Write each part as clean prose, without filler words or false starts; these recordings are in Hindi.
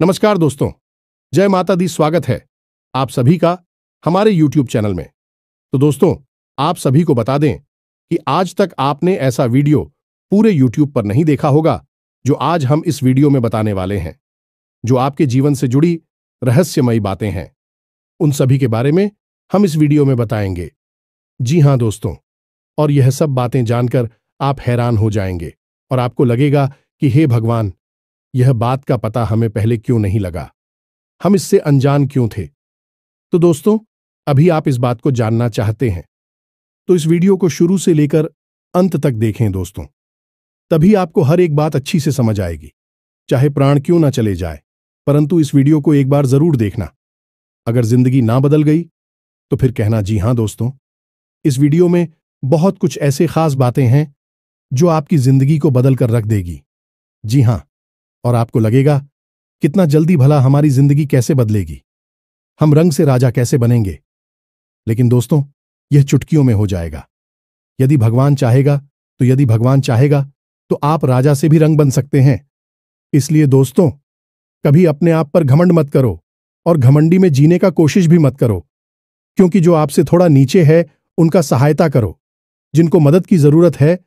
नमस्कार दोस्तों, जय माता दी। स्वागत है आप सभी का हमारे YouTube चैनल में। तो दोस्तों, आप सभी को बता दें कि आज तक आपने ऐसा वीडियो पूरे YouTube पर नहीं देखा होगा जो आज हम इस वीडियो में बताने वाले हैं, जो आपके जीवन से जुड़ी रहस्यमयी बातें हैं। उन सभी के बारे में हम इस वीडियो में बताएंगे। जी हां दोस्तों, और यह सब बातें जानकर आप हैरान हो जाएंगे और आपको लगेगा कि हे भगवान, यह बात का पता हमें पहले क्यों नहीं लगा, हम इससे अनजान क्यों थे। तो दोस्तों, अभी आप इस बात को जानना चाहते हैं तो इस वीडियो को शुरू से लेकर अंत तक देखें दोस्तों, तभी आपको हर एक बात अच्छी से समझ आएगी। चाहे प्राण क्यों ना चले जाए, परंतु इस वीडियो को एक बार जरूर देखना। अगर जिंदगी ना बदल गई तो फिर कहना जी हां दोस्तों, इस वीडियो में बहुत कुछ ऐसे खास बातें हैं जो आपकी जिंदगी को बदल कर रख देगी। जी हां, और आपको लगेगा कितना जल्दी भला हमारी जिंदगी कैसे बदलेगी, हम रंग से राजा कैसे बनेंगे। लेकिन दोस्तों, यह चुटकियों में हो जाएगा। यदि भगवान चाहेगा तो आप राजा से भी रंग बन सकते हैं। इसलिए दोस्तों, कभी अपने आप पर घमंड मत करो और घमंडी में जीने का कोशिश भी मत करो, क्योंकि जो आपसे थोड़ा नीचे है उनका सहायता करो। जिनको मदद की जरूरत है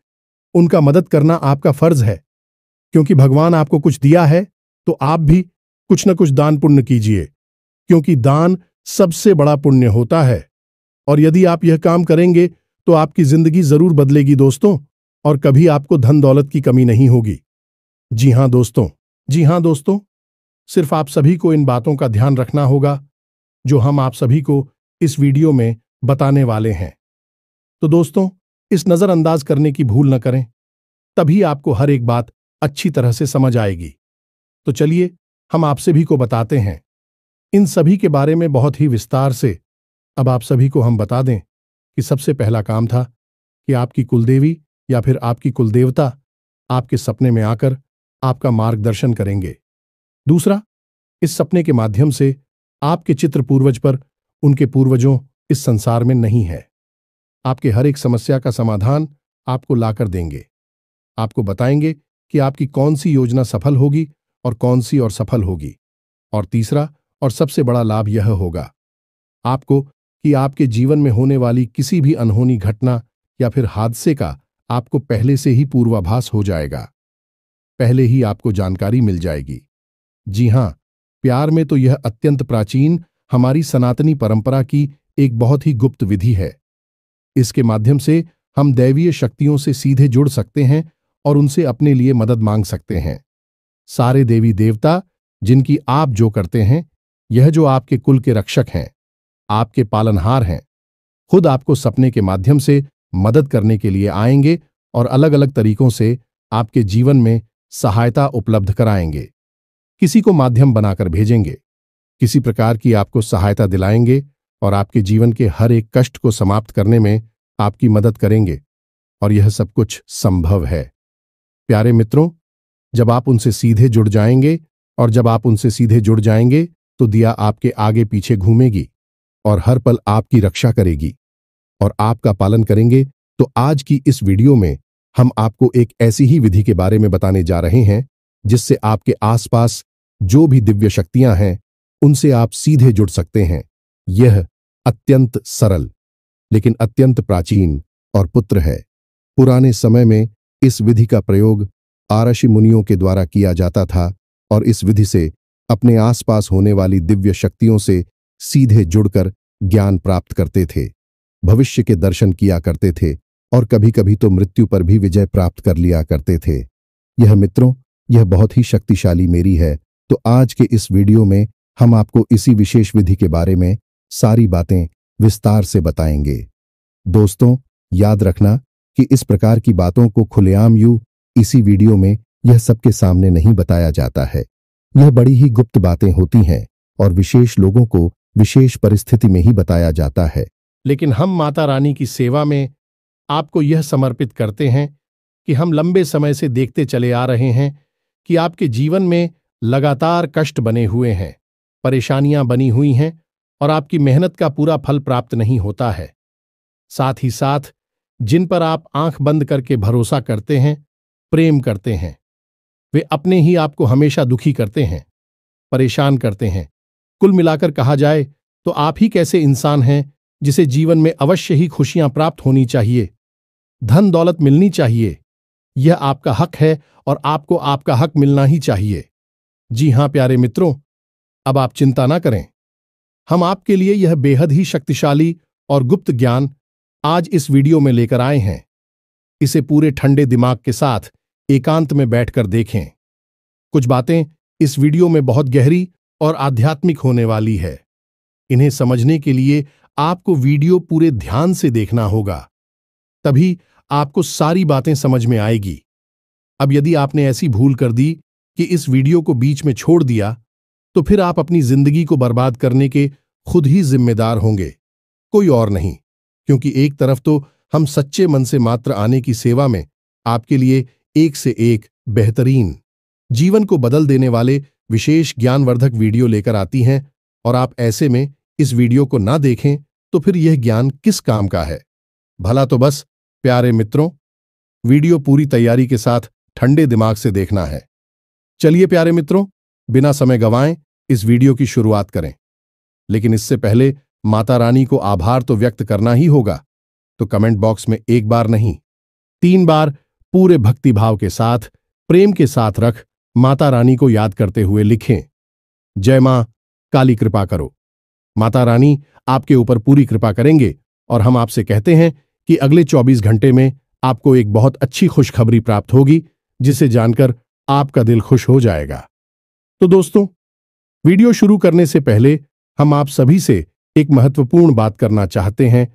उनका मदद करना आपका फर्ज है, क्योंकि भगवान आपको कुछ दिया है तो आप भी कुछ न कुछ दान पुण्य कीजिए, क्योंकि दान सबसे बड़ा पुण्य होता है। और यदि आप यह काम करेंगे तो आपकी जिंदगी जरूर बदलेगी दोस्तों, और कभी आपको धन दौलत की कमी नहीं होगी। जी हां दोस्तों, सिर्फ आप सभी को इन बातों का ध्यान रखना होगा जो हम आप सभी को इस वीडियो में बताने वाले हैं। तो दोस्तों, इस नजरअंदाज करने की भूल न करें, तभी आपको हर एक बात अच्छी तरह से समझ आएगी। तो चलिए हम आप सभी को बताते हैं इन सभी के बारे में बहुत ही विस्तार से। अब आप सभी को हम बता दें कि सबसे पहला काम था कि आपकी कुलदेवी या फिर आपकी कुलदेवता आपके सपने में आकर आपका मार्गदर्शन करेंगे। दूसरा, इस सपने के माध्यम से आपके चित्र पूर्वज पर उनके पूर्वजों इस संसार में नहीं है। आपके हर एक समस्या का समाधान आपको लाकर देंगे। आपको बताएंगे कि आपकी कौन सी योजना सफल होगी और कौन सी और सफल होगी। और तीसरा और सबसे बड़ा लाभ यह होगा आपको कि आपके जीवन में होने वाली किसी भी अनहोनी घटना या फिर हादसे का आपको पहले से ही पूर्वाभास हो जाएगा, पहले ही आपको जानकारी मिल जाएगी। जी हां, प्यार में तो यह अत्यंत प्राचीन हमारी सनातनी परंपरा की एक बहुत ही गुप्त विधि है। इसके माध्यम से हम दैवीय शक्तियों से सीधे जुड़ सकते हैं और उनसे अपने लिए मदद मांग सकते हैं। सारे देवी देवता जिनकी आप जो करते हैं, यह जो आपके कुल के रक्षक हैं, आपके पालनहार हैं, खुद आपको सपने के माध्यम से मदद करने के लिए आएंगे और अलग अलग तरीकों से आपके जीवन में सहायता उपलब्ध कराएंगे। किसी को माध्यम बनाकर भेजेंगे, किसी प्रकार की आपको सहायता दिलाएंगे और आपके जीवन के हर एक कष्ट को समाप्त करने में आपकी मदद करेंगे। और यह सब कुछ संभव है प्यारे मित्रों, जब आप उनसे सीधे जुड़ जाएंगे। और जब आप उनसे सीधे जुड़ जाएंगे तो दिया आपके आगे पीछे घूमेगी और हर पल आपकी रक्षा करेगी और आपका पालन करेंगे। तो आज की इस वीडियो में हम आपको एक ऐसी ही विधि के बारे में बताने जा रहे हैं जिससे आपके आसपास जो भी दिव्य शक्तियां हैं उनसे आप सीधे जुड़ सकते हैं। यह अत्यंत सरल लेकिन अत्यंत प्राचीन और पुत्र है। पुराने समय में इस विधि का प्रयोग आरषि मुनियों के द्वारा किया जाता था और इस विधि से अपने आसपास होने वाली दिव्य शक्तियों से सीधे जुड़कर ज्ञान प्राप्त करते थे, भविष्य के दर्शन किया करते थे और कभी कभी तो मृत्यु पर भी विजय प्राप्त कर लिया करते थे। यह मित्रों, यह बहुत ही शक्तिशाली मेरी है। तो आज के इस वीडियो में हम आपको इसी विशेष विधि के बारे में सारी बातें विस्तार से बताएंगे। दोस्तों, याद रखना कि इस प्रकार की बातों को खुलेआम इसी वीडियो में यह सबके सामने नहीं बताया जाता है। यह बड़ी ही गुप्त बातें होती हैं और विशेष लोगों को विशेष परिस्थिति में ही बताया जाता है। लेकिन हम माता रानी की सेवा में आपको यह समर्पित करते हैं कि हम लंबे समय से देखते चले आ रहे हैं कि आपके जीवन में लगातार कष्ट बने हुए हैं, परेशानियां बनी हुई हैं और आपकी मेहनत का पूरा फल प्राप्त नहीं होता है। साथ ही साथ जिन पर आप आंख बंद करके भरोसा करते हैं, प्रेम करते हैं, वे अपने ही आपको हमेशा दुखी करते हैं। परेशान करते हैं। कुल मिलाकर कहा जाए तो आप ही कैसे इंसान हैं जिसे जीवन में अवश्य ही खुशियां प्राप्त होनी चाहिए, धन दौलत मिलनी चाहिए। यह आपका हक है और आपको आपका हक मिलना ही चाहिए। जी हां प्यारे मित्रों, अब आप चिंता ना करें। हम आपके लिए यह बेहद ही शक्तिशाली और गुप्त ज्ञान आज इस वीडियो में लेकर आए हैं। इसे पूरे ठंडे दिमाग के साथ एकांत में बैठकर देखें। कुछ बातें इस वीडियो में बहुत गहरी और आध्यात्मिक होने वाली है। इन्हें समझने के लिए आपको वीडियो पूरे ध्यान से देखना होगा, तभी आपको सारी बातें समझ में आएगी। अब यदि आपने ऐसी भूल कर दी कि इस वीडियो को बीच में छोड़ दिया, तो फिर आप अपनी जिंदगी को बर्बाद करने के खुद ही जिम्मेदार होंगे, कोई और नहीं। क्योंकि एक तरफ तो हम सच्चे मन से मात्र आने की सेवा में आपके लिए एक से एक बेहतरीन, जीवन को बदल देने वाले विशेष ज्ञानवर्धक वीडियो लेकर आती हैं, और आप ऐसे में इस वीडियो को ना देखें तो फिर यह ज्ञान किस काम का है। भला तो बस प्यारे मित्रों, वीडियो पूरी तैयारी के साथ ठंडे दिमाग से देखना है। चलिए प्यारे मित्रों, बिना समय गंवाएं इस वीडियो की शुरुआत करें। लेकिन इससे पहले माता रानी को आभार तो व्यक्त करना ही होगा, तो कमेंट बॉक्स में एक बार नहीं 3 बार पूरे भक्तिभाव के साथ, प्रेम के साथ रख माता रानी को याद करते हुए लिखें, जय मां काली कृपा करो। माता रानी आपके ऊपर पूरी कृपा करेंगे और हम आपसे कहते हैं कि अगले 24 घंटे में आपको एक बहुत अच्छी खुशखबरी प्राप्त होगी, जिसे जानकर आपका दिल खुश हो जाएगा। तो दोस्तों, वीडियो शुरू करने से पहले हम आप सभी से एक महत्वपूर्ण बात करना चाहते हैं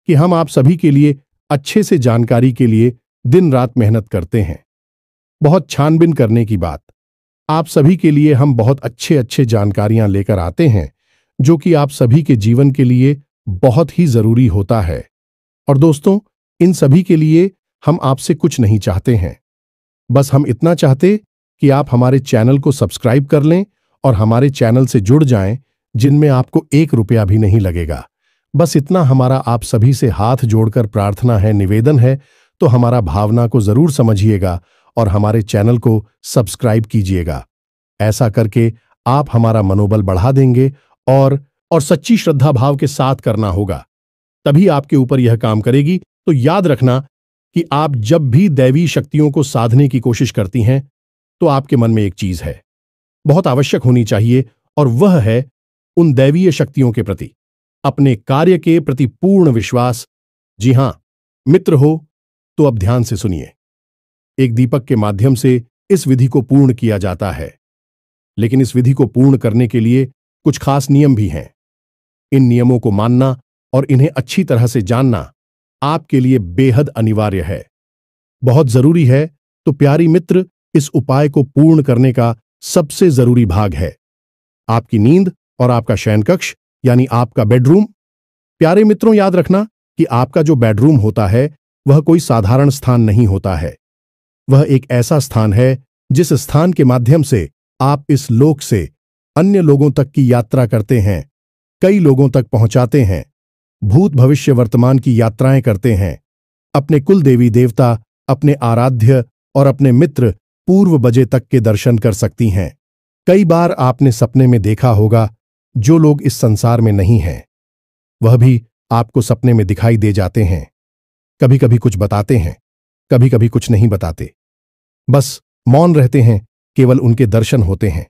कि हम आप सभी के लिए अच्छे से जानकारी के लिए दिन रात मेहनत करते हैं। बहुत छानबीन करने की बात, आप सभी के लिए हम बहुत अच्छे जानकारियां लेकर आते हैं, जो कि आप सभी के जीवन के लिए बहुत ही जरूरी होता है। और दोस्तों, इन सभी के लिए हम आपसे कुछ नहीं चाहते हैं, बस हम इतना चाहते कि आप हमारे चैनल को सब्सक्राइब कर लें और हमारे चैनल से जुड़ जाएं, जिनमें आपको 1 रुपया भी नहीं लगेगा। बस इतना हमारा आप सभी से हाथ जोड़कर प्रार्थना है, निवेदन है। तो हमारा भावना को जरूर समझिएगा और हमारे चैनल को सब्सक्राइब कीजिएगा। ऐसा करके आप हमारा मनोबल बढ़ा देंगे और सच्ची श्रद्धा भाव के साथ करना होगा, तभी आपके ऊपर यह काम करेगी। तो याद रखना कि आप जब भी दैवी शक्तियों को साधने की कोशिश करती हैं, तो आपके मन में एक चीज है, बहुत आवश्यक होनी चाहिए, और वह है उन दैवीय शक्तियों के प्रति अपने कार्य के प्रति पूर्ण विश्वास। जी हां मित्र हो, तो अब ध्यान से सुनिए। एक दीपक के माध्यम से इस विधि को पूर्ण किया जाता है, लेकिन इस विधि को पूर्ण करने के लिए कुछ खास नियम भी हैं। इन नियमों को मानना और इन्हें अच्छी तरह से जानना आपके लिए बेहद अनिवार्य है, बहुत जरूरी है। तो प्यारी मित्र, इस उपाय को पूर्ण करने का सबसे जरूरी भाग है आपकी नींद और आपका शयन कक्ष, यानी आपका बेडरूम। प्यारे मित्रों, याद रखना कि आपका जो बेडरूम होता है वह कोई साधारण स्थान नहीं होता है। वह एक ऐसा स्थान है जिस स्थान के माध्यम से आप इस लोक से अन्य लोगों तक की यात्रा करते हैं, कई लोगों तक पहुंचाते हैं, भूत भविष्य वर्तमान की यात्राएं करते हैं, अपने कुल देवी देवता, अपने आराध्य और अपने मित्र पूर्व बजे तक के दर्शन कर सकती हैं। कई बार आपने सपने में देखा होगा जो लोग इस संसार में नहीं हैं, वह भी आपको सपने में दिखाई दे जाते हैं। कभी कभी कुछ बताते हैं, कभी कभी कुछ नहीं बताते, बस मौन रहते हैं, केवल उनके दर्शन होते हैं।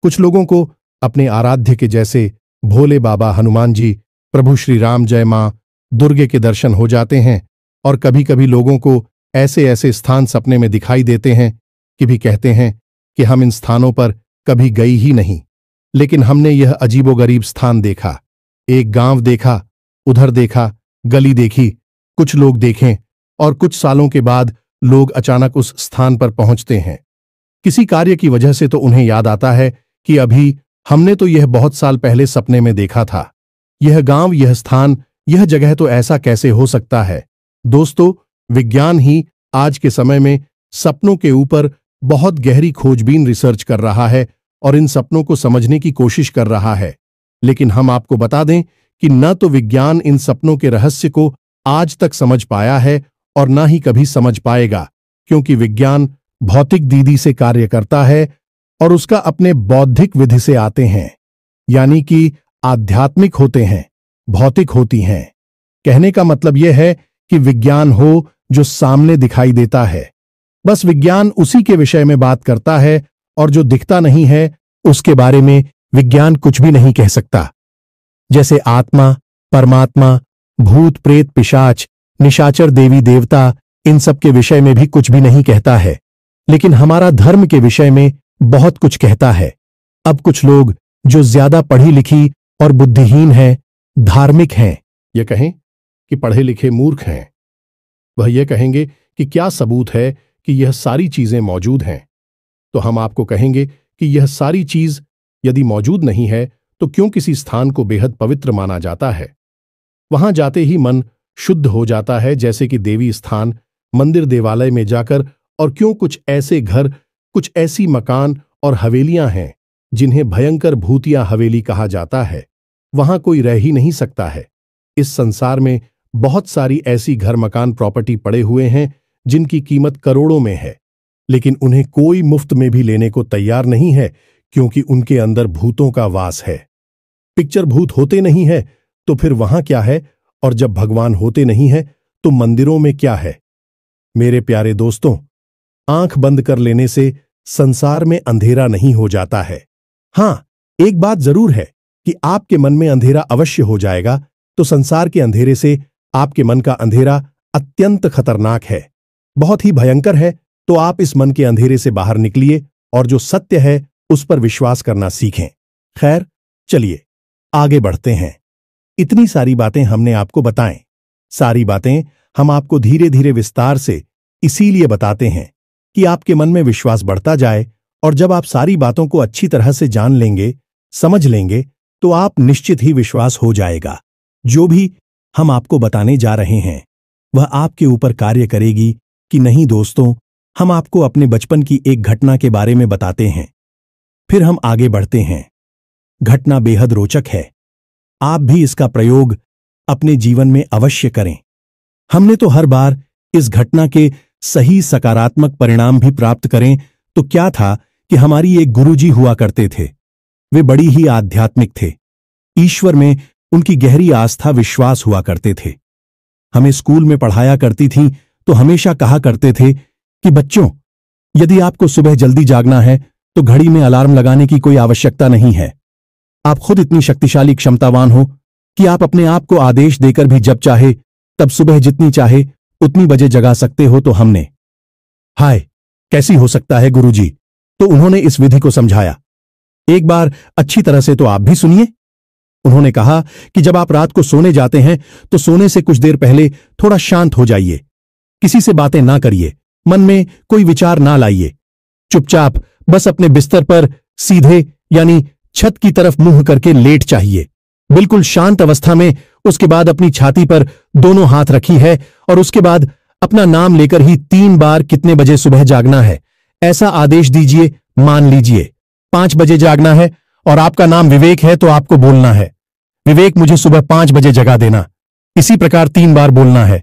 कुछ लोगों को अपने आराध्य के जैसे भोले बाबा, हनुमान जी, प्रभु श्री राम, जय मां दुर्गे के दर्शन हो जाते हैं, और कभी कभी लोगों को ऐसे ऐसे स्थान सपने में दिखाई देते हैं कि भी कहते हैं कि हम इन स्थानों पर कभी गई ही नहीं, लेकिन हमने यह अजीबोगरीब स्थान देखा, एक गांव देखा, उधर देखा, गली देखी, कुछ लोग देखें, और कुछ सालों के बाद लोग अचानक उस स्थान पर पहुंचते हैं। किसी कार्य की वजह से तो उन्हें याद आता है कि अभी हमने तो यह बहुत साल पहले सपने में देखा था, यह गांव, यह स्थान, यह जगह तो ऐसा कैसे हो सकता है। दोस्तों, विज्ञान ही आज के समय में सपनों के ऊपर बहुत गहरी खोजबीन रिसर्च कर रहा है और इन सपनों को समझने की कोशिश कर रहा है। लेकिन हम आपको बता दें कि न तो विज्ञान इन सपनों के रहस्य को आज तक समझ पाया है और न ही कभी समझ पाएगा, क्योंकि विज्ञान भौतिक दीदी से कार्य करता है और उसका अपने बौद्धिक विधि से आते हैं, यानी कि आध्यात्मिक होते हैं, भौतिक होती हैं। कहने का मतलब यह है कि विज्ञान हो जो सामने दिखाई देता है। बस विज्ञान उसी के विषय में बात करता है और जो दिखता नहीं है उसके बारे में विज्ञान कुछ भी नहीं कह सकता। जैसे आत्मा, परमात्मा, भूत प्रेत पिशाच, निशाचर देवी देवता, इन सब के विषय में भी कुछ भी नहीं कहता है। लेकिन हमारा धर्म के विषय में बहुत कुछ कहता है। अब कुछ लोग जो ज्यादा पढ़ी लिखी और बुद्धिहीन हैं, धार्मिक हैं, ये कहें कि पढ़े लिखे मूर्ख हैं, वह ये कहेंगे कि क्या सबूत है कि यह सारी चीजें मौजूद हैं। तो हम आपको कहेंगे कि यह सारी चीज यदि मौजूद नहीं है तो क्यों किसी स्थान को बेहद पवित्र माना जाता है। वहां जाते ही मन शुद्ध हो जाता है, जैसे कि देवी स्थान, मंदिर, देवालय में जाकर। और क्यों कुछ ऐसे घर, कुछ ऐसी मकान और हवेलियां हैं जिन्हें भयंकर भूतिया हवेली कहा जाता है। वहां कोई रह ही नहीं सकता है। इस संसार में बहुत सारी ऐसी घर, मकान, प्रॉपर्टी पड़े हुए हैं जिनकी कीमत करोड़ों में है, लेकिन उन्हें कोई मुफ्त में भी लेने को तैयार नहीं है, क्योंकि उनके अंदर भूतों का वास है। पिक्चर भूत होते नहीं है तो फिर वहां क्या है, और जब भगवान होते नहीं है तो मंदिरों में क्या है। मेरे प्यारे दोस्तों, आंख बंद कर लेने से संसार में अंधेरा नहीं हो जाता है। हां, एक बात जरूर है कि आपके मन में अंधेरा अवश्य हो जाएगा, तो संसार के अंधेरे से आपके मन का अंधेरा अत्यंत खतरनाक है, बहुत ही भयंकर है। तो आप इस मन के अंधेरे से बाहर निकलिए और जो सत्य है उस पर विश्वास करना सीखें। खैर, चलिए आगे बढ़ते हैं। इतनी सारी बातें हमने आपको बताएं। सारी बातें हम आपको धीरे धीरे विस्तार से इसीलिए बताते हैं कि आपके मन में विश्वास बढ़ता जाए, और जब आप सारी बातों को अच्छी तरह से जान लेंगे, समझ लेंगे, तो आप निश्चित ही विश्वास हो जाएगा। जो भी हम आपको बताने जा रहे हैं वह आपके ऊपर कार्य करेगी कि नहीं। दोस्तों, हम आपको अपने बचपन की एक घटना के बारे में बताते हैं, फिर हम आगे बढ़ते हैं। घटना बेहद रोचक है, आप भी इसका प्रयोग अपने जीवन में अवश्य करें। हमने तो हर बार इस घटना के सही सकारात्मक परिणाम भी प्राप्त करें। तो क्या था कि हमारी एक गुरुजी हुआ करते थे। वे बड़ी ही आध्यात्मिक थे, ईश्वर में उनकी गहरी आस्था, विश्वास हुआ करते थे। हमें स्कूल में पढ़ाया करती थीं तो हमेशा कहा करते थे कि बच्चों, यदि आपको सुबह जल्दी जागना है तो घड़ी में अलार्म लगाने की कोई आवश्यकता नहीं है। आप खुद इतनी शक्तिशाली, क्षमतावान हो कि आप अपने आप को आदेश देकर भी जब चाहे तब सुबह जितनी चाहे उतनी बजे जगा सकते हो। तो हमने, हाय, कैसी हो सकता है गुरुजी? तो उन्होंने इस विधि को समझाया। एक बार अच्छी तरह से तो आप भी सुनिए। उन्होंने कहा कि जब आप रात को सोने जाते हैं तो सोने से कुछ देर पहले थोड़ा शांत हो जाइए, किसी से बातें ना करिए, मन में कोई विचार ना लाइए, चुपचाप बस अपने बिस्तर पर सीधे यानी छत की तरफ मुंह करके लेट चाहिए, बिल्कुल शांत अवस्था में। उसके बाद अपनी छाती पर दोनों हाथ रखी है और उसके बाद अपना नाम लेकर ही 3 बार कितने बजे सुबह जागना है ऐसा आदेश दीजिए। मान लीजिए 5 बजे जागना है और आपका नाम विवेक है, तो आपको बोलना है, विवेक मुझे सुबह 5 बजे जगा देना। इसी प्रकार 3 बार बोलना है,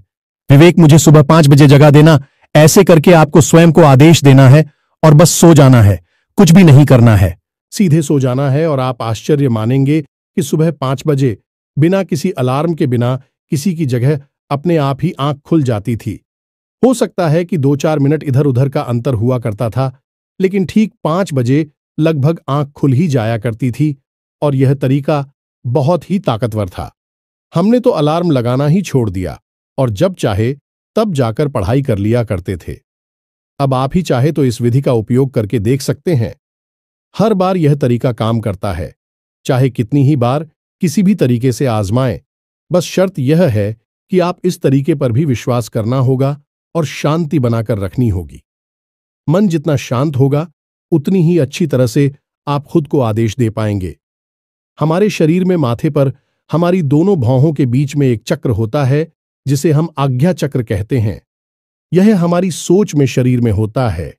विवेक मुझे सुबह 5 बजे जगा देना। ऐसे करके आपको स्वयं को आदेश देना है और बस सो जाना है, कुछ भी नहीं करना है, सीधे सो जाना है। और आप आश्चर्य मानेंगे कि सुबह 5 बजे बिना किसी अलार्म के, बिना किसी की जगह अपने आप ही आंख खुल जाती थी। हो सकता है कि 2-4 मिनट इधर उधर का अंतर हुआ करता था, लेकिन ठीक 5 बजे लगभग आंख खुल ही जाया करती थी। और यह तरीका बहुत ही ताकतवर था। हमने तो अलार्म लगाना ही छोड़ दिया और जब चाहे तब जाकर पढ़ाई कर लिया करते थे। अब आप ही चाहे तो इस विधि का उपयोग करके देख सकते हैं। हर बार यह तरीका काम करता है, चाहे कितनी ही बार किसी भी तरीके से आजमाएं। बस शर्त यह है कि आप इस तरीके पर भी विश्वास करना होगा और शांति बनाकर रखनी होगी। मन जितना शांत होगा उतनी ही अच्छी तरह से आप खुद को आदेश दे पाएंगे। हमारे शरीर में माथे पर हमारी दोनों भौहों के बीच में एक चक्र होता है जिसे हम आज्ञा चक्र कहते हैं। यह हमारी सोच में शरीर में होता है।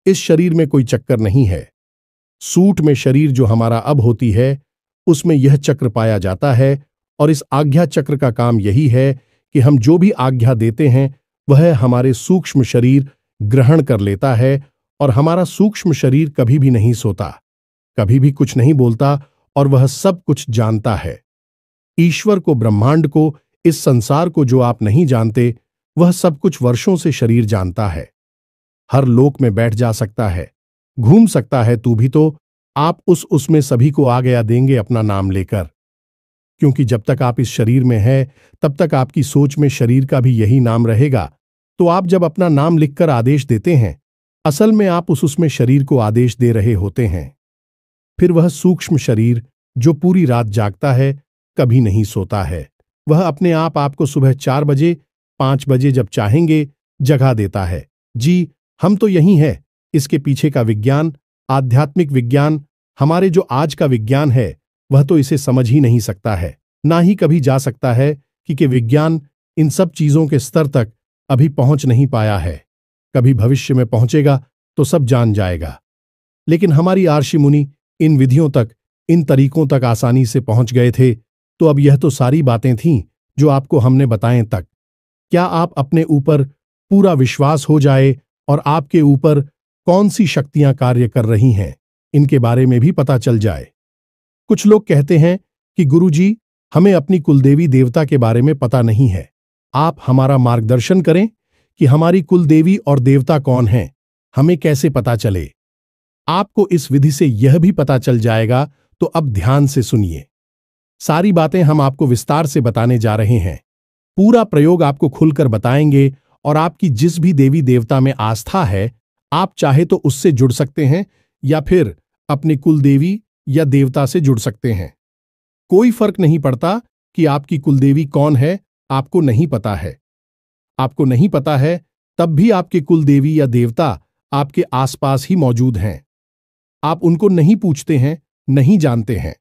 इस शरीर में कोई चक्कर नहीं है। सूट में शरीर जो हमारा अब होती है उसमें यह चक्र पाया जाता है। और इस आज्ञा चक्र का काम यही है कि हम जो भी आज्ञा देते हैं वह हमारे सूक्ष्म शरीर ग्रहण कर लेता है और हमारा सूक्ष्म शरीर कभी भी नहीं सोता, कभी भी कुछ नहीं बोलता, और वह सब कुछ जानता है। ईश्वर को, ब्रह्मांड को, इस संसार को जो आप नहीं जानते, वह सब कुछ वर्षों से शरीर जानता है। हर लोक में बैठ जा सकता है, घूम सकता है, तू भी तो आप उसमें सभी को आ गया देंगे अपना नाम लेकर। क्योंकि जब तक आप इस शरीर में है, तब तक आपकी सोच में शरीर का भी यही नाम रहेगा। तो आप जब अपना नाम लिखकर आदेश देते हैं, असल में आप उसमें शरीर को आदेश दे रहे होते हैं। फिर वह सूक्ष्म शरीर जो पूरी रात जागता है, कभी नहीं सोता है, वह अपने आप आपको सुबह 4 बजे 5 बजे जब चाहेंगे जगा देता है। जी, हम तो यही हैं। इसके पीछे का विज्ञान, आध्यात्मिक विज्ञान, हमारे जो आज का विज्ञान है, वह तो इसे समझ ही नहीं सकता है, ना ही कभी जा सकता है, कि विज्ञान इन सब चीजों के स्तर तक अभी पहुंच नहीं पाया है। कभी भविष्य में पहुंचेगा तो सब जान जाएगा। लेकिन हमारी आर्षि मुनि इन विधियों तक, इन तरीकों तक आसानी से पहुंच गए थे। तो अब यह तो सारी बातें थीं जो आपको हमने बताएं तक। क्या आप अपने ऊपर पूरा विश्वास हो जाए और आपके ऊपर कौन सी शक्तियां कार्य कर रही हैं, इनके बारे में भी पता चल जाए। कुछ लोग कहते हैं कि गुरुजी, हमें अपनी कुलदेवी देवता के बारे में पता नहीं है, आप हमारा मार्गदर्शन करें कि हमारी कुलदेवी और देवता कौन हैं, हमें कैसे पता चले। आपको इस विधि से यह भी पता चल जाएगा, तो अब ध्यान से सुनिए। सारी बातें हम आपको विस्तार से बताने जा रहे हैं। पूरा प्रयोग आपको खुलकर बताएंगे, और आपकी जिस भी देवी देवता में आस्था है, आप चाहे तो उससे जुड़ सकते हैं, या फिर अपनी कुलदेवी या देवता से जुड़ सकते हैं। कोई फर्क नहीं पड़ता कि आपकी कुलदेवी कौन है, आपको नहीं पता है। आपको नहीं पता है, तब भी आपके कुलदेवी या देवता आपके आसपास ही मौजूद हैं। आप उनको नहीं पूछते हैं, नहीं जानते हैं।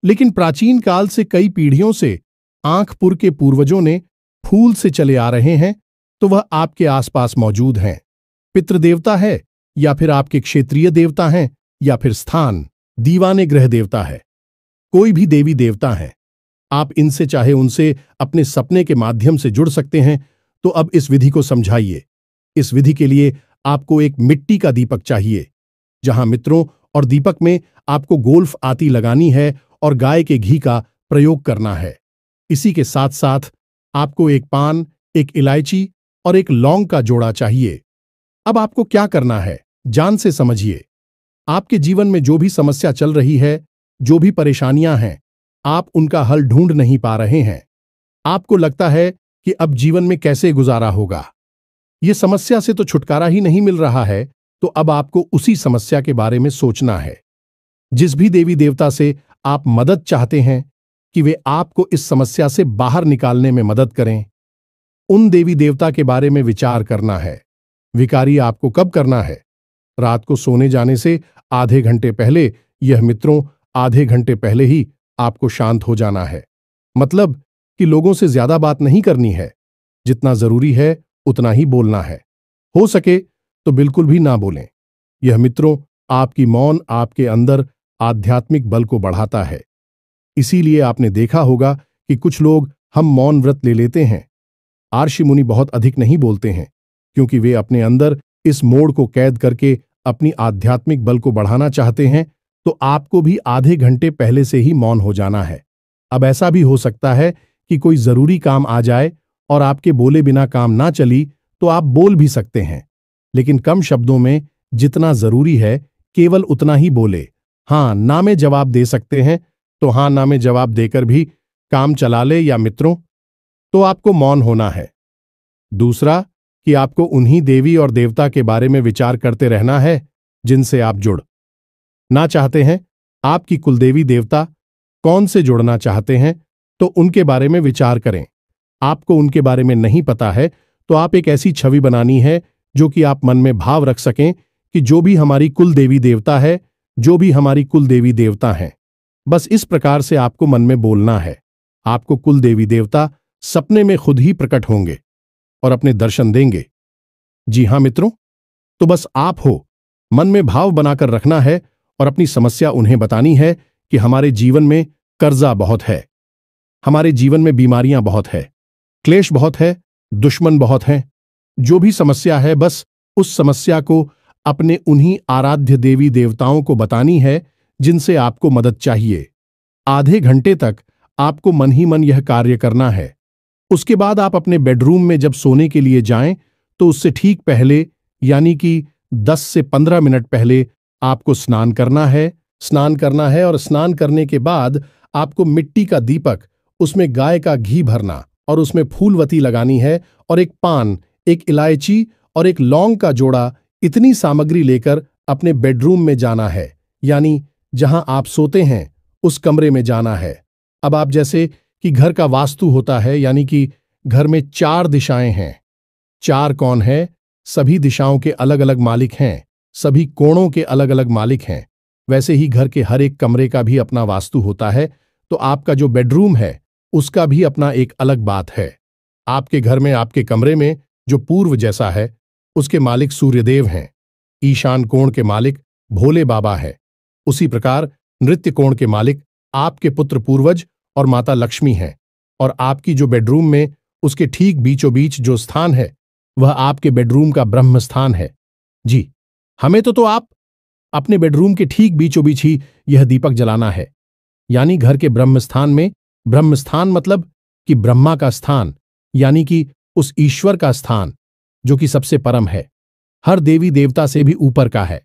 लेकिन प्राचीन काल से कई पीढ़ियों से आंखपुर के पूर्वजों ने फूल से चले आ रहे हैं, तो वह आपके आसपास मौजूद हैं। पितृदेवता है, या फिर आपके क्षेत्रीय देवता हैं, या फिर स्थान दीवाने ग्रह देवता है, कोई भी देवी देवता है, आप इनसे चाहे उनसे अपने सपने के माध्यम से जुड़ सकते हैं। तो अब इस विधि को समझाइए। इस विधि के लिए आपको एक मिट्टी का दीपक चाहिए। जहां मित्रों और दीपक में आपको गोल्फ आती लगानी है और गाय के घी का प्रयोग करना है। इसी के साथ साथ आपको एक पान, एक इलायची और एक लौंग का जोड़ा चाहिए। अब आपको क्या करना है, जान से समझिए। आपके जीवन में जो भी समस्या चल रही है, जो भी परेशानियां हैं, आप उनका हल ढूंढ नहीं पा रहे हैं। आपको लगता है कि अब जीवन में कैसे गुजारा होगा, ये समस्या से तो छुटकारा ही नहीं मिल रहा है। तो अब आपको उसी समस्या के बारे में सोचना है। जिस भी देवी देवता से आप मदद चाहते हैं कि वे आपको इस समस्या से बाहर निकालने में मदद करें, उन देवी देवता के बारे में विचार करना है। विकारी आपको कब करना है? रात को सोने जाने से आधे घंटे पहले। यह मित्रों, आधे घंटे पहले ही आपको शांत हो जाना है। मतलब कि लोगों से ज्यादा बात नहीं करनी है, जितना जरूरी है उतना ही बोलना है। हो सके तो बिल्कुल भी ना बोलें। यह मित्रों, आपकी मौन आपके अंदर आध्यात्मिक बल को बढ़ाता है। इसीलिए आपने देखा होगा कि कुछ लोग हम मौन व्रत ले लेते हैं। आर्षि मुनि बहुत अधिक नहीं बोलते हैं, क्योंकि वे अपने अंदर इस मोड़ को कैद करके अपनी आध्यात्मिक बल को बढ़ाना चाहते हैं। तो आपको भी आधे घंटे पहले से ही मौन हो जाना है। अब ऐसा भी हो सकता है कि कोई जरूरी काम आ जाए और आपके बोले बिना काम ना चली, तो आप बोल भी सकते हैं, लेकिन कम शब्दों में, जितना जरूरी है केवल उतना ही बोले। हाँ, ना में जवाब दे सकते हैं, तो हाँ ना में जवाब देकर भी काम चला ले। या मित्रों, तो आपको मौन होना है। दूसरा कि आपको उन्हीं देवी और देवता के बारे में विचार करते रहना है जिनसे आप जुड़ ना चाहते हैं। आपकी कुलदेवी देवता कौन से जुड़ना चाहते हैं, तो उनके बारे में विचार करें। आपको उनके बारे में नहीं पता है, तो आप एक ऐसी छवि बनानी है जो कि आप मन में भाव रख सकें कि जो भी हमारी कुल देवी देवता है, जो भी हमारी कुल देवी देवता हैं, बस इस प्रकार से आपको मन में बोलना है। आपको कुल देवी देवता सपने में खुद ही प्रकट होंगे और अपने दर्शन देंगे। जी हां मित्रों, तो बस आप हो, मन में भाव बनाकर रखना है और अपनी समस्या उन्हें बतानी है कि हमारे जीवन में कर्जा बहुत है, हमारे जीवन में बीमारियां बहुत है, क्लेश बहुत है, दुश्मन बहुत हैं। जो भी समस्या है, बस उस समस्या को अपने उन्हीं आराध्य देवी देवताओं को बतानी है जिनसे आपको मदद चाहिए। आधे घंटे तक आपको मन ही मन यह कार्य करना है। उसके बाद आप अपने बेडरूम में जब सोने के लिए जाएं तो उससे ठीक पहले यानी कि 10 से 15 मिनट पहले आपको स्नान करना है और स्नान करने के बाद आपको मिट्टी का दीपक, उसमें गाय का घी भरना और उसमें फूलवती लगानी है और एक पान, एक इलायची और एक लौंग का जोड़ा, इतनी सामग्री लेकर अपने बेडरूम में जाना है, यानी जहां आप सोते हैं उस कमरे में जाना है। अब आप जैसे कि घर का वास्तु होता है, यानी कि घर में 4 दिशाएं हैं। 4 कौन है? सभी दिशाओं के अलग अलग मालिक हैं, सभी कोणों के अलग अलग मालिक हैं। वैसे ही घर के हर एक कमरे का भी अपना वास्तु होता है, तो आपका जो बेडरूम है उसका भी अपना एक अलग बात है। आपके घर में, आपके कमरे में जो पूर्व जैसा है उसके मालिक सूर्यदेव हैं। ईशान कोण के मालिक भोले बाबा है। उसी प्रकार नृत्य कोण के मालिक आपके पुत्र पूर्वज और माता लक्ष्मी हैं। और आपकी जो बेडरूम में उसके ठीक बीचों बीच जो स्थान है वह आपके बेडरूम का ब्रह्म स्थान है। जी, हमें तो आप अपने बेडरूम के ठीक बीचों बीच ही यह दीपक जलाना है, यानी घर के ब्रह्म स्थान में। ब्रह्म स्थान मतलब कि ब्रह्मा का स्थान, यानी कि उस ईश्वर का स्थान जो कि सबसे परम है, हर देवी देवता से भी ऊपर का है,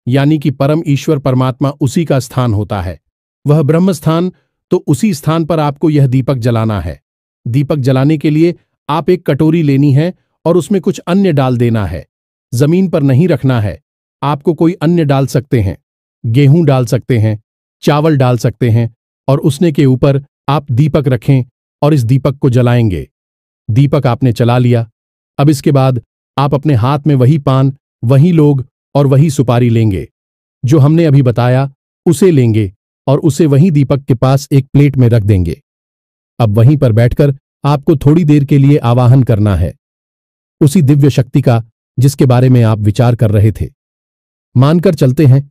यानी कि परम ईश्वर परमात्मा उसी का स्थान होता है, वह ब्रह्म स्थान। तो उसी स्थान पर आपको यह दीपक जलाना है। दीपक जलाने के लिए आप एक कटोरी लेनी है और उसमें कुछ अन्य डाल देना है। जमीन पर नहीं रखना है, आपको कोई अन्य डाल सकते हैं, गेहूं डाल सकते हैं, चावल डाल सकते हैं, और उसने के ऊपर आप दीपक रखें और इस दीपक को जलाएंगे। दीपक आपने जला लिया। अब इसके बाद आप अपने हाथ में वही पान, वही लोग और वही सुपारी लेंगे जो हमने अभी बताया, उसे लेंगे और उसे वहीं दीपक के पास एक प्लेट में रख देंगे। अब वहीं पर बैठकर आपको थोड़ी देर के लिए आवाहन करना है उसी दिव्य शक्ति का जिसके बारे में आप विचार कर रहे थे। मानकर चलते हैं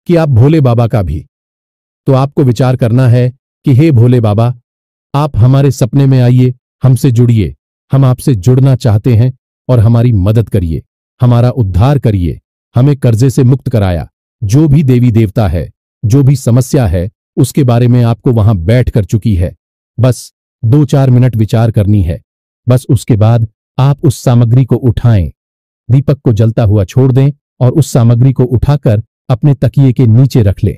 कि आप भोले बाबा का भी, तो आपको विचार करना है कि हे भोले बाबा, आप हमारे सपने में आइए, हमसे जुड़िए, हम आपसे जुड़ना चाहते हैं और हमारी मदद करिए, हमारा उद्धार करिए, हमें कर्जे से मुक्त कराया। जो भी देवी देवता है, जो भी समस्या है, उसके बारे में आपको वहां बैठ कर चुकी है। बस 2-4 मिनट विचार करनी है। बस उसके बाद आप उस सामग्री को उठाएं, दीपक को जलता हुआ छोड़ दें और उस सामग्री को उठाकर अपने तकिए के नीचे रख लें।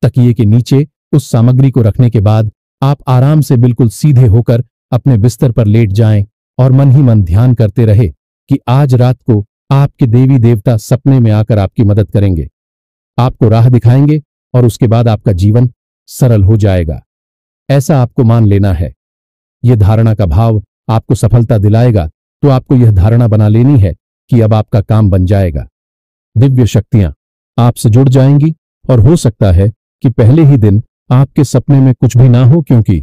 तकिए के नीचे उस सामग्री को रखने के बाद आप आराम से बिल्कुल सीधे होकर अपने बिस्तर पर लेट जाएं और मन ही मन ध्यान करते रहे कि आज रात को आपके देवी देवता सपने में आकर आपकी मदद करेंगे, आपको राह दिखाएंगे और उसके बाद आपका जीवन सरल हो जाएगा। ऐसा आपको मान लेना है। यह धारणा का भाव आपको सफलता दिलाएगा, तो आपको यह धारणा बना लेनी है कि अब आपका काम बन जाएगा। दिव्य शक्तियां आपसे जुड़ जाएंगी और हो सकता है कि पहले ही दिन आपके सपने में कुछ भी ना हो, क्योंकि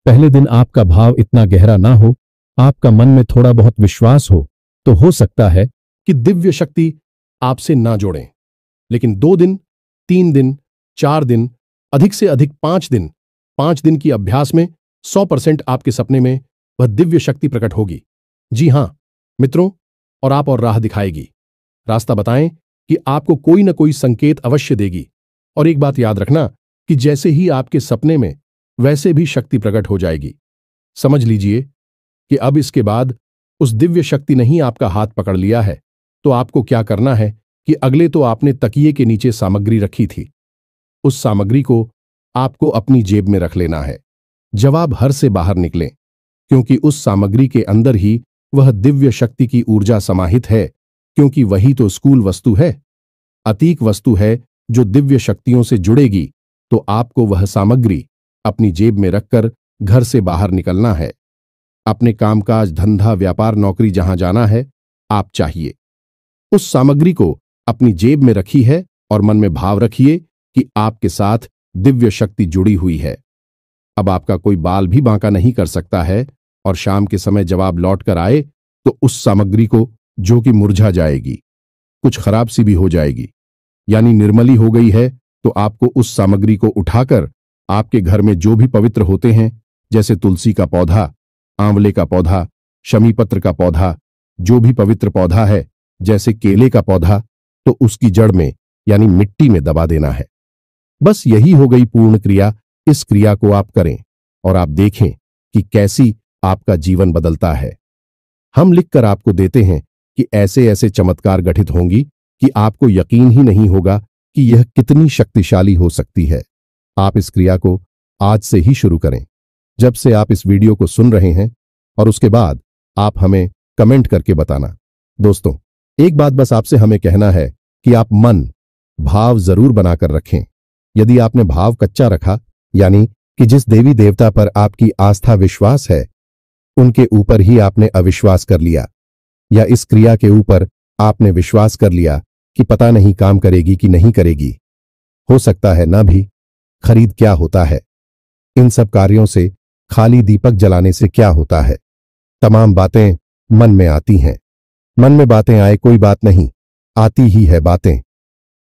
पहले दिन आपका भाव इतना गहरा ना हो, आपका मन में थोड़ा बहुत विश्वास हो, तो हो सकता है कि दिव्य शक्ति आपसे ना जोड़ें। लेकिन 2 दिन, 3 दिन, 4 दिन, अधिक से अधिक 5 दिन, 5 दिन की अभ्यास में 100% आपके सपने में वह दिव्य शक्ति प्रकट होगी। जी हां मित्रों, और आप और राह दिखाएगी, रास्ता बताएं कि आपको कोई ना कोई संकेत अवश्य देगी। और एक बात याद रखना कि जैसे ही आपके सपने में वैसे भी शक्ति प्रकट हो जाएगी। समझ लीजिए कि अब इसके बाद उस दिव्य शक्ति ने ही आपका हाथ पकड़ लिया है, तो आपको क्या करना है कि अगले तो आपने तकिए के नीचे सामग्री रखी थी, उस सामग्री को आपको अपनी जेब में रख लेना है जब आप घर से बाहर निकलें, क्योंकि उस सामग्री के अंदर ही वह दिव्य शक्ति की ऊर्जा समाहित है, क्योंकि वही तो स्कूल वस्तु है, अतीक वस्तु है जो दिव्य शक्तियों से जुड़ेगी। तो आपको वह सामग्री अपनी जेब में रखकर घर से बाहर निकलना है। अपने कामकाज, धंधा, व्यापार, नौकरी जहां जाना है, आप चाहिए उस सामग्री को अपनी जेब में रखी है और मन में भाव रखिए कि आपके साथ दिव्य शक्ति जुड़ी हुई है। अब आपका कोई बाल भी बांका नहीं कर सकता है, और शाम के समय जब आप लौट कर आए तो उस सामग्री को, जो कि मुरझा जाएगी, कुछ खराब सी भी हो जाएगी, यानी निर्मली हो गई है, तो आपको उस सामग्री को उठाकर आपके घर में जो भी पवित्र होते हैं, जैसे तुलसी का पौधा, आंवले का पौधा, शमी पत्र का पौधा, जो भी पवित्र पौधा है, जैसे केले का पौधा, तो उसकी जड़ में यानी मिट्टी में दबा देना है। बस यही हो गई पूर्ण क्रिया। इस क्रिया को आप करें और आप देखें कि कैसी आपका जीवन बदलता है। हम लिखकर आपको देते हैं कि ऐसे ऐसे चमत्कार घटित होंगी कि आपको यकीन ही नहीं होगा कि यह कितनी शक्तिशाली हो सकती है। आप इस क्रिया को आज से ही शुरू करें, जब से आप इस वीडियो को सुन रहे हैं, और उसके बाद आप हमें कमेंट करके बताना। दोस्तों, एक बात बस आपसे हमें कहना है कि आप मन भाव जरूर बनाकर रखें। यदि आपने भाव कच्चा रखा, यानी कि जिस देवी देवता पर आपकी आस्था विश्वास है उनके ऊपर ही आपने अविश्वास कर लिया, या इस क्रिया के ऊपर आपने विश्वास कर लिया कि पता नहीं काम करेगी कि नहीं करेगी, हो सकता है ना भी, खरीद क्या होता है। इन सब कार्यों से खाली दीपक जलाने से क्या होता है। तमाम बातें मन में आती हैं। मन में बातें आए कोई बात नहीं, आती ही है बातें।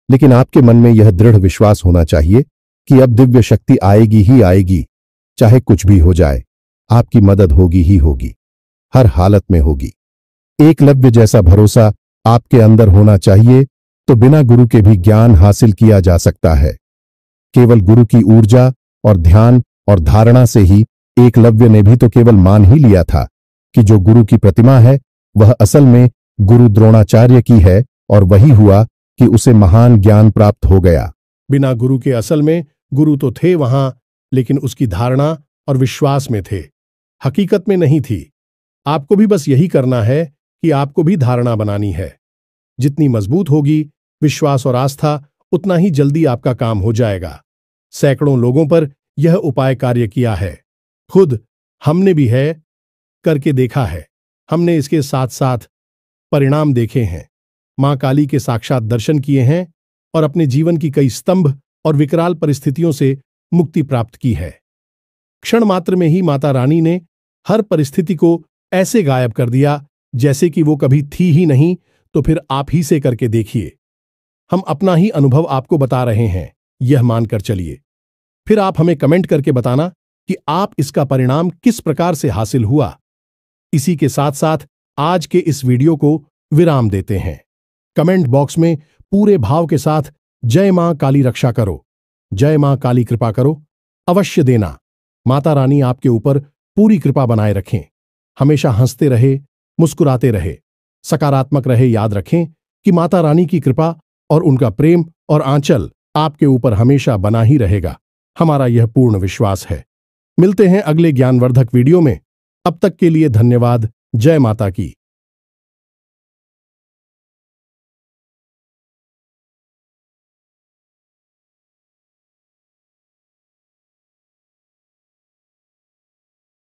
लेकिन आपके मन में यह दृढ़ विश्वास होना चाहिए कि अब दिव्य शक्ति आएगी ही आएगी, चाहे कुछ भी हो जाए, आपकी मदद होगी ही होगी, हर हालत में होगी। एकलव्य जैसा भरोसा आपके अंदर होना चाहिए, तो बिना गुरु के भी ज्ञान हासिल किया जा सकता है। केवल गुरु की ऊर्जा और ध्यान और धारणा से ही एकलव्य ने भी तो केवल मान ही लिया था कि जो गुरु की प्रतिमा है वह असल में गुरु द्रोणाचार्य की है, और वही हुआ कि उसे महान ज्ञान प्राप्त हो गया। बिना गुरु के असल में गुरु तो थे वहां, लेकिन उसकी धारणा और विश्वास में थे, हकीकत में नहीं थी। आपको भी बस यही करना है कि आपको भी धारणा बनानी है। जितनी मजबूत होगी विश्वास और आस्था, उतना ही जल्दी आपका काम हो जाएगा। सैकड़ों लोगों पर यह उपाय कार्य किया है, खुद हमने भी है करके देखा है। हमने इसके साथ साथ परिणाम देखे हैं, मां काली के साक्षात दर्शन किए हैं और अपने जीवन की कई स्तंभ और विकराल परिस्थितियों से मुक्ति प्राप्त की है। क्षण मात्र में ही माता रानी ने हर परिस्थिति को ऐसे गायब कर दिया जैसे कि वो कभी थी ही नहीं। तो फिर आप ही से करके देखिए। हम अपना ही अनुभव आपको बता रहे हैं, यह मानकर चलिए। फिर आप हमें कमेंट करके बताना कि आप इसका परिणाम किस प्रकार से हासिल हुआ। इसी के साथ साथ आज के इस वीडियो को विराम देते हैं। कमेंट बॉक्स में पूरे भाव के साथ जय मां काली रक्षा करो, जय मां काली कृपा करो अवश्य देना। माता रानी आपके ऊपर पूरी कृपा बनाए रखें, हमेशा हंसते रहे, मुस्कुराते रहे, सकारात्मक रहे। याद रखें कि माता रानी की कृपा और उनका प्रेम और आंचल आपके ऊपर हमेशा बना ही रहेगा, हमारा यह पूर्ण विश्वास है। मिलते हैं अगले ज्ञानवर्धक वीडियो में। अब तक के लिए धन्यवाद। जय माता की।